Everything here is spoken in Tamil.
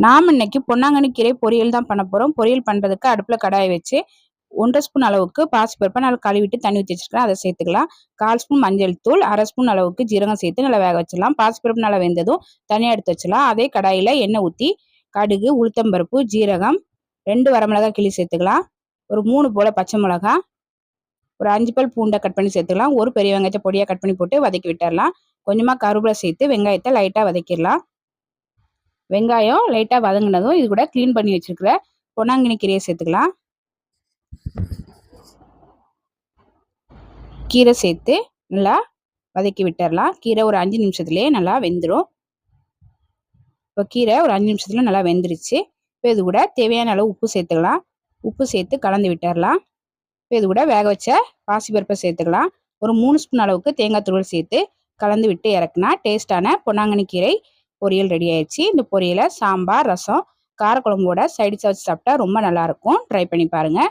நாம் இன்னைக்கு பொன்னாங்கண்ணி கீரை பொரியல் தான் பண்ண போகிறோம். பொரியல் பண்ணுறதுக்கு அடுப்பில் கடாயை வச்சு 1 ஸ்பூன் அளவுக்கு பாசிப்பருப்பை நல்லா கழுவிட்டு தண்ணி ஊற்றி வச்சுருக்கேன், அதை சேர்த்துக்கலாம். 1/4 ஸ்பூன் மஞ்சள் தூள், 1/2 ஸ்பூன் அளவுக்கு ஜீரகம் சேர்த்து நல்லா வேக வச்சிடலாம். பாசிப்பருப்பு நல்லா வெந்ததும் தனியாக எடுத்து வச்சிடலாம். அதே கடாயில் எண்ணெய் ஊற்றி கடுகு, உளுத்தம்பருப்பு, ஜீரகம், 2 வரமிளகாய் கிள்ளி சேர்த்துக்கலாம். ஒரு 3 போல பச்சை மிளகாய், ஒரு 5 பல் பூண்டை கட் பண்ணி சேர்த்துக்கலாம். ஒரு பெரிய வெங்காயத்தை பொடியாக கட் பண்ணி போட்டு வதக்கி விட்டுடலாம். கொஞ்சமாக கருவேப்பிலை சேர்த்து வெங்காயத்தை லைட்டாக வதக்கிடலாம். வெங்காயம் லைட்டாக வதங்கினதும் இது கூட க்ளீன் பண்ணி வச்சுருக்கிற பொன்னாங்கண்ணி கீரையை சேர்த்துக்கலாம். கீரை சேர்த்து நல்லா வதக்கி விட்டுடலாம். கீரை ஒரு 5 நிமிஷத்துலேயே நல்லா வெந்துடும். இப்போ கீரை ஒரு 5 நிமிஷத்துல நல்லா வெந்துருச்சு. இப்போ இது கூட தேவையான அளவு உப்பு சேர்த்துக்கலாம். உப்பு சேர்த்து கலந்து விட்டுடலாம். இப்போ இது கூட வேக வச்ச பாசிப்பருப்பை சேர்த்துக்கலாம். ஒரு 3 ஸ்பூன் அளவுக்கு தேங்காய் துருவல் சேர்த்து கலந்து விட்டு இறக்குனா டேஸ்டான பொன்னாங்கண்ணி கீரை பொரியல் ரெடி ஆயிடுச்சு. இந்த பொரியலை சாம்பார், ரசம், காரக்குழம்போட சைடிஷாக வச்சு சாப்பிட்டா ரொம்ப நல்லாயிருக்கும். ட்ரை பண்ணி பாருங்கள்.